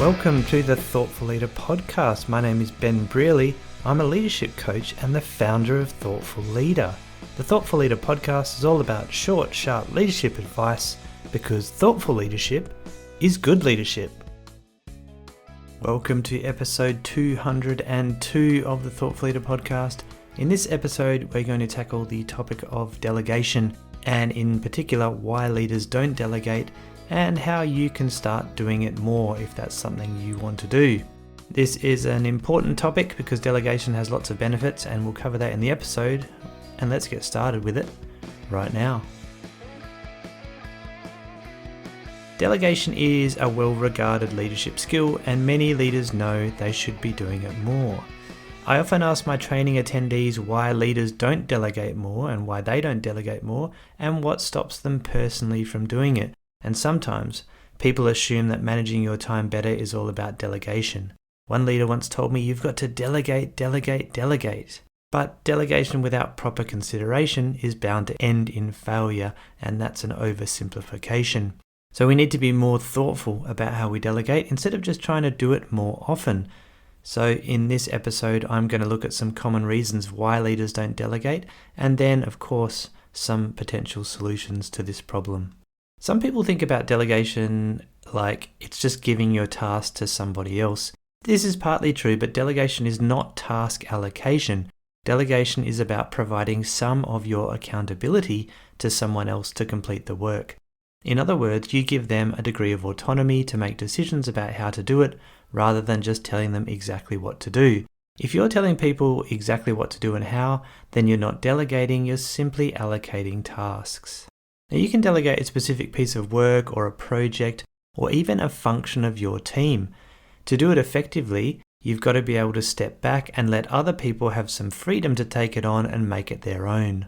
Welcome to the Thoughtful Leader podcast. My name is Ben Brearley. I'm a leadership coach and the founder of Thoughtful Leader. The Thoughtful Leader podcast is all about short, sharp leadership advice because thoughtful leadership is good leadership. Welcome to episode 202 of the Thoughtful Leader podcast. In this episode, we're going to tackle the topic of delegation, and in particular, why leaders don't delegate and how you can start doing it more if that's something you want to do. This is an important topic because delegation has lots of benefits, and we'll cover that in the episode. And let's get started with it right now. Delegation is a well-regarded leadership skill, and many leaders know they should be doing it more. I often ask my training attendees why leaders don't delegate more and why they don't delegate more and what stops them personally from doing it. And sometimes people assume that managing your time better is all about delegation. One leader once told me, you've got to delegate, delegate, delegate. But delegation without proper consideration is bound to end in failure, and that's an oversimplification. So we need to be more thoughtful about how we delegate instead of just trying to do it more often. So in this episode, I'm going to look at some common reasons why leaders don't delegate, and then, of course, some potential solutions to this problem. Some people think about delegation like it's just giving your task to somebody else. This is partly true, but delegation is not task allocation. Delegation is about providing some of your accountability to someone else to complete the work. In other words, you give them a degree of autonomy to make decisions about how to do it, rather than just telling them exactly what to do. If you're telling people exactly what to do and how, then you're not delegating, you're simply allocating tasks. Now, you can delegate a specific piece of work or a project or even a function of your team. To do it effectively, you've got to be able to step back and let other people have some freedom to take it on and make it their own.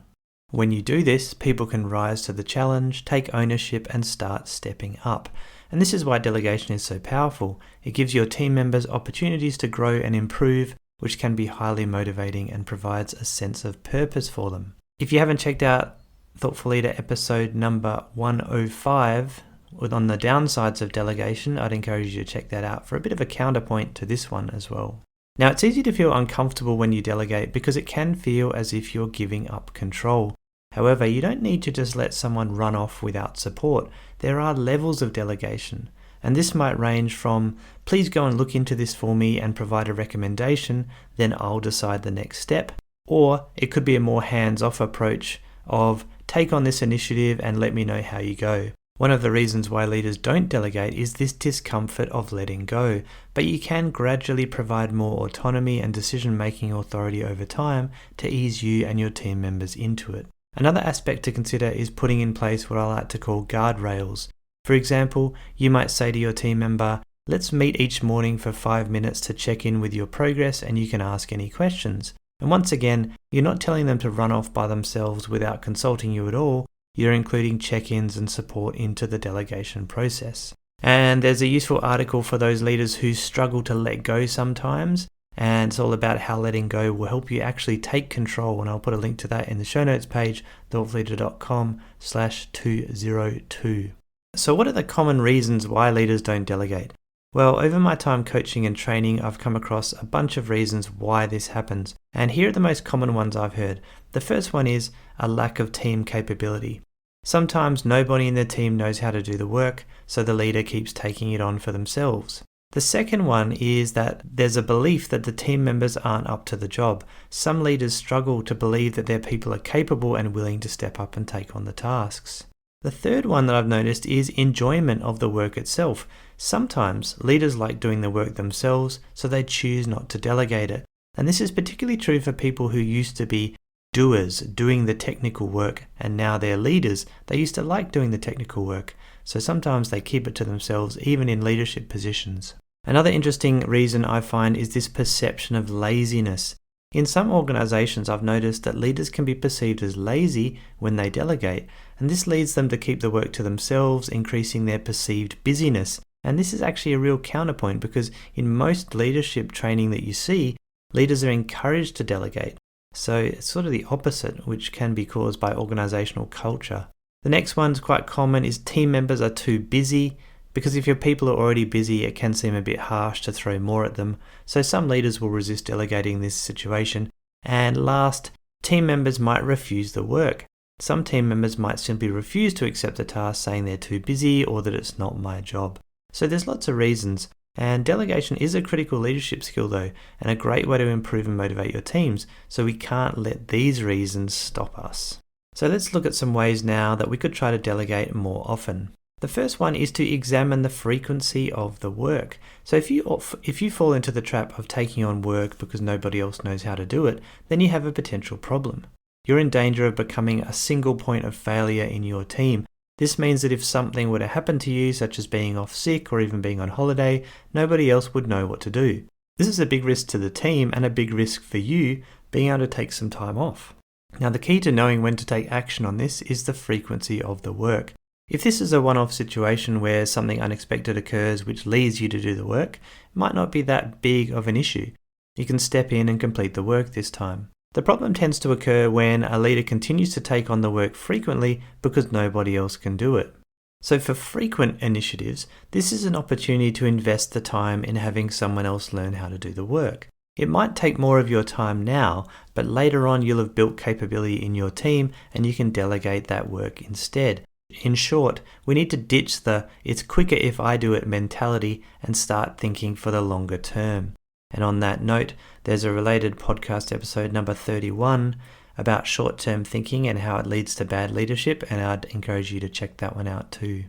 When you do this, people can rise to the challenge, take ownership, and start stepping up. And this is why delegation is so powerful. It gives your team members opportunities to grow and improve, which can be highly motivating and provides a sense of purpose for them. If you haven't checked out Thoughtful Leader episode number 105 on the downsides of delegation, I'd encourage you to check that out for a bit of a counterpoint to this one as well. Now, it's easy to feel uncomfortable when you delegate because it can feel as if you're giving up control. However, you don't need to just let someone run off without support. There are levels of delegation, and this might range from, please go and look into this for me and provide a recommendation, then I'll decide the next step. Or it could be a more hands-off approach of, take on this initiative and let me know how you go. One of the reasons why leaders don't delegate is this discomfort of letting go, but you can gradually provide more autonomy and decision-making authority over time to ease you and your team members into it. Another aspect to consider is putting in place what I like to call guardrails. For example, you might say to your team member, let's meet each morning for 5 minutes to check in with your progress and you can ask any questions. And once again, you're not telling them to run off by themselves without consulting you at all. You're including check-ins and support into the delegation process. And there's a useful article for those leaders who struggle to let go sometimes. And it's all about how letting go will help you actually take control. And I'll put a link to that in the show notes page, thoughtfulleader.com/202. So what are the common reasons why leaders don't delegate? Well, over my time coaching and training, I've come across a bunch of reasons why this happens. And here are the most common ones I've heard. The first one is a lack of team capability. Sometimes nobody in the team knows how to do the work, so the leader keeps taking it on for themselves. The second one is that there's a belief that the team members aren't up to the job. Some leaders struggle to believe that their people are capable and willing to step up and take on the tasks. The third one that I've noticed is enjoyment of the work itself. Sometimes leaders like doing the work themselves, so they choose not to delegate it. And this is particularly true for people who used to be doers, doing the technical work, and now they're leaders. They used to like doing the technical work, so sometimes they keep it to themselves, even in leadership positions. Another interesting reason I find is this perception of laziness. In some organizations, I've noticed that leaders can be perceived as lazy when they delegate, and this leads them to keep the work to themselves, increasing their perceived busyness. And this is actually a real counterpoint because in most leadership training that you see, leaders are encouraged to delegate. So it's sort of the opposite, which can be caused by organizational culture. The next one's quite common is team members are too busy because if your people are already busy, it can seem a bit harsh to throw more at them, so some leaders will resist delegating this situation. And last, team members might refuse the work. Some team members might simply refuse to accept the task, saying they're too busy or that it's not my job. So there's lots of reasons, and delegation is a critical leadership skill though, and a great way to improve and motivate your teams, so we can't let these reasons stop us. So let's look at some ways now that we could try to delegate more often. The first one is to examine the frequency of the work. So if you fall into the trap of taking on work because nobody else knows how to do it, then you have a potential problem. You're in danger of becoming a single point of failure in your team. This means that if something were to happen to you, such as being off sick or even being on holiday, nobody else would know what to do. This is a big risk to the team and a big risk for you being able to take some time off. Now, the key to knowing when to take action on this is the frequency of the work. If this is a one-off situation where something unexpected occurs which leads you to do the work, it might not be that big of an issue. You can step in and complete the work this time. The problem tends to occur when a leader continues to take on the work frequently because nobody else can do it. So for frequent initiatives, this is an opportunity to invest the time in having someone else learn how to do the work. It might take more of your time now, but later on you'll have built capability in your team and you can delegate that work instead. In short, we need to ditch the "it's quicker if I do it" mentality and start thinking for the longer term. And on that note, there's a related podcast episode number 31 about short-term thinking and how it leads to bad leadership, and I'd encourage you to check that one out too.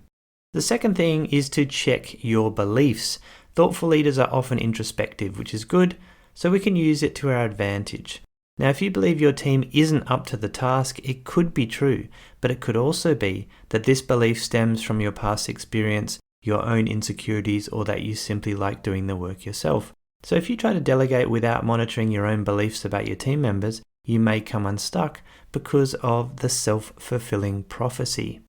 The second thing is to check your beliefs. Thoughtful leaders are often introspective, which is good, so we can use it to our advantage. Now, if you believe your team isn't up to the task, it could be true, but it could also be that this belief stems from your past experience, your own insecurities, or that you simply like doing the work yourself. So if you try to delegate without monitoring your own beliefs about your team members, you may come unstuck because of the self-fulfilling prophecy.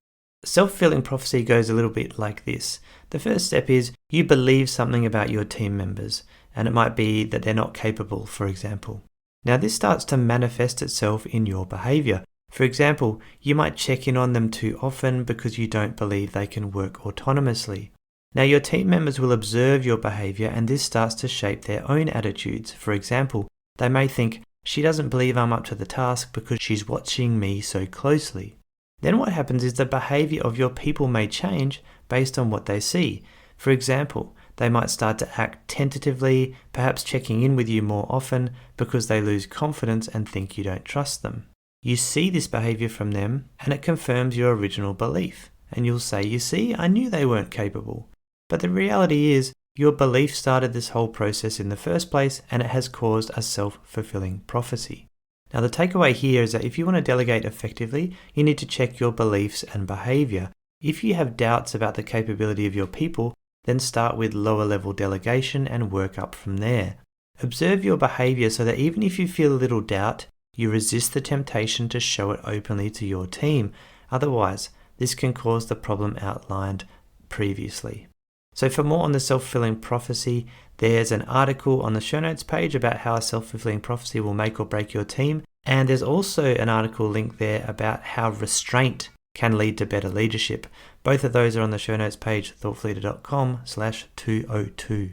Self-fulfilling prophecy goes a little bit like this. The first step is you believe something about your team members, and it might be that they're not capable, for example. Now this starts to manifest itself in your behavior. For example, you might check in on them too often because you don't believe they can work autonomously. Now your team members will observe your behavior and this starts to shape their own attitudes. For example, they may think, "She doesn't believe I'm up to the task because she's watching me so closely." Then what happens is the behavior of your people may change based on what they see. For example, they might start to act tentatively, perhaps checking in with you more often because they lose confidence and think you don't trust them. You see this behavior from them and it confirms your original belief. And you'll say, "You see, I knew they weren't capable." But the reality is, your belief started this whole process in the first place and it has caused a self-fulfilling prophecy. Now the takeaway here is that if you want to delegate effectively, you need to check your beliefs and behavior. If you have doubts about the capability of your people, then start with lower level delegation and work up from there. Observe your behavior so that even if you feel a little doubt, you resist the temptation to show it openly to your team. Otherwise, this can cause the problem outlined previously. So for more on the self-fulfilling prophecy, there's an article on the show notes page about how a self-fulfilling prophecy will make or break your team. And there's also an article linked there about how restraint can lead to better leadership. Both of those are on the show notes page, thoughtfulleader.com/202.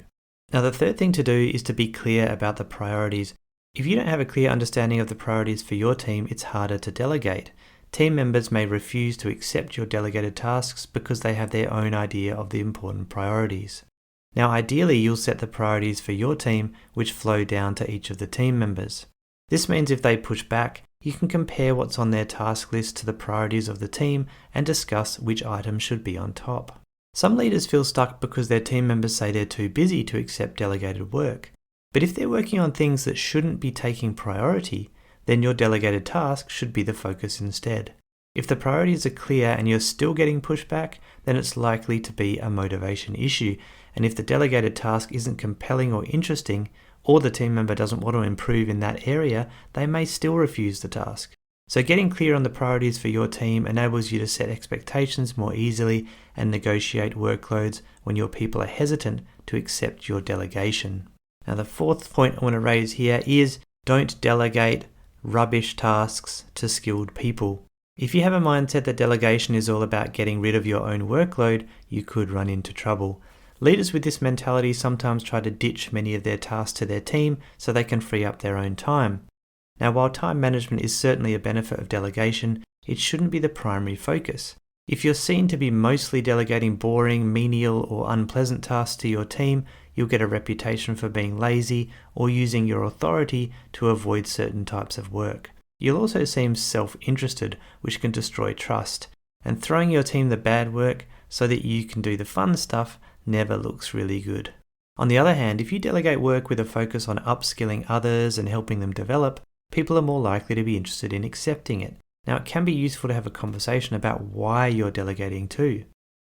Now the third thing to do is to be clear about the priorities. If you don't have a clear understanding of the priorities for your team, it's harder to delegate. Team members may refuse to accept your delegated tasks because they have their own idea of the important priorities. Now ideally, you'll set the priorities for your team which flow down to each of the team members. This means if they push back, you can compare what's on their task list to the priorities of the team and discuss which items should be on top. Some leaders feel stuck because their team members say they're too busy to accept delegated work. But if they're working on things that shouldn't be taking priority, then your delegated task should be the focus instead. If the priorities are clear and you're still getting pushback, then it's likely to be a motivation issue. And if the delegated task isn't compelling or interesting, or the team member doesn't want to improve in that area, they may still refuse the task. So getting clear on the priorities for your team enables you to set expectations more easily and negotiate workloads when your people are hesitant to accept your delegation. Now the fourth point I want to raise here is don't delegate rubbish tasks to skilled people. If you have a mindset that delegation is all about getting rid of your own workload, you could run into trouble. Leaders with this mentality sometimes try to ditch many of their tasks to their team so they can free up their own time. Now, while time management is certainly a benefit of delegation, it shouldn't be the primary focus. If you're seen to be mostly delegating boring, menial, or unpleasant tasks to your team, you'll get a reputation for being lazy or using your authority to avoid certain types of work. You'll also seem self-interested, which can destroy trust. And throwing your team the bad work so that you can do the fun stuff never looks really good. On the other hand, if you delegate work with a focus on upskilling others and helping them develop, people are more likely to be interested in accepting it. Now, it can be useful to have a conversation about why you're delegating too.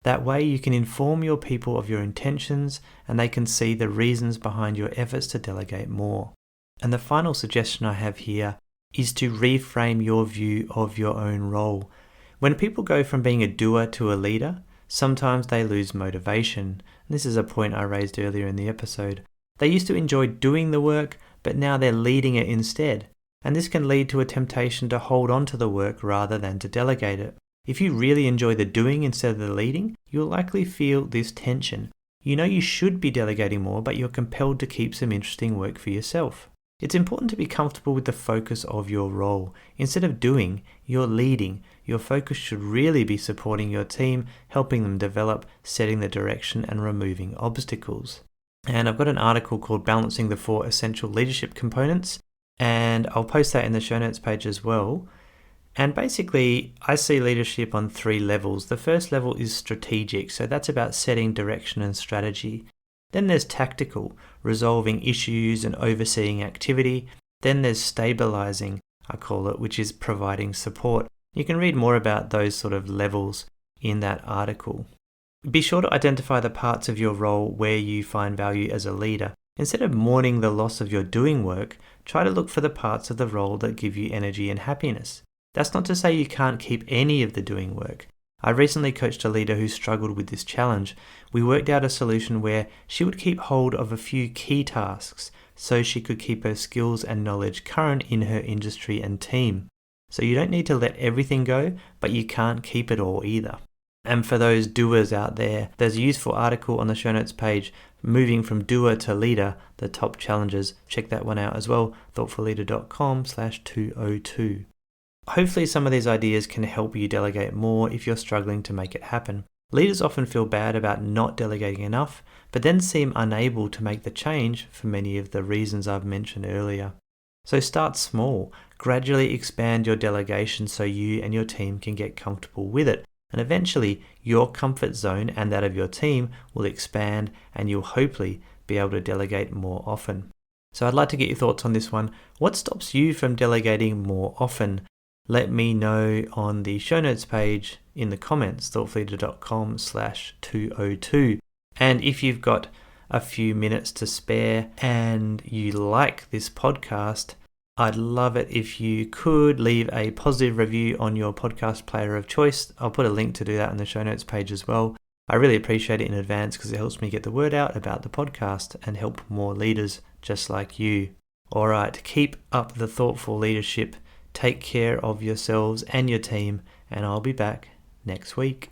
That way you can inform your people of your intentions and they can see the reasons behind your efforts to delegate more. And the final suggestion I have here is to reframe your view of your own role. When people go from being a doer to a leader, sometimes they lose motivation. This is a point I raised earlier in the episode. They used to enjoy doing the work, but now they're leading it instead. And this can lead to a temptation to hold on to the work rather than to delegate it. If you really enjoy the doing instead of the leading, you'll likely feel this tension. You know you should be delegating more, but you're compelled to keep some interesting work for yourself. It's important to be comfortable with the focus of your role. Instead of doing, you're leading. Your focus should really be supporting your team, helping them develop, setting the direction, and removing obstacles. And I've got an article called Balancing the 4 Essential Leadership Components, and I'll post that in the show notes page as well. And basically, I see leadership on 3 levels. The first level is strategic, so that's about setting direction and strategy. Then there's tactical, resolving issues and overseeing activity. Then there's stabilizing, I call it, which is providing support. You can read more about those sort of levels in that article. Be sure to identify the parts of your role where you find value as a leader. Instead of mourning the loss of your doing work, try to look for the parts of the role that give you energy and happiness. That's not to say you can't keep any of the doing work. I recently coached a leader who struggled with this challenge. We worked out a solution where she would keep hold of a few key tasks so she could keep her skills and knowledge current in her industry and team. So you don't need to let everything go, but you can't keep it all either. And for those doers out there, there's a useful article on the show notes page, Moving from Doer to Leader, the top challenges. Check that one out as well, thoughtfulleader.com/202. Hopefully some of these ideas can help you delegate more if you're struggling to make it happen. Leaders often feel bad about not delegating enough, but then seem unable to make the change for many of the reasons I've mentioned earlier. So start small, gradually expand your delegation so you and your team can get comfortable with it. And eventually your comfort zone and that of your team will expand and you'll hopefully be able to delegate more often. So I'd like to get your thoughts on this one. What stops you from delegating more often? Let me know on the show notes page in the comments, thoughtfulleader.com/202. And if you've got a few minutes to spare and you like this podcast, I'd love it if you could leave a positive review on your podcast player of choice. I'll put a link to do that in the show notes page as well. I really appreciate it in advance because it helps me get the word out about the podcast and help more leaders just like you. All right, keep up the thoughtful leadership. Take care of yourselves and your team, and I'll be back next week.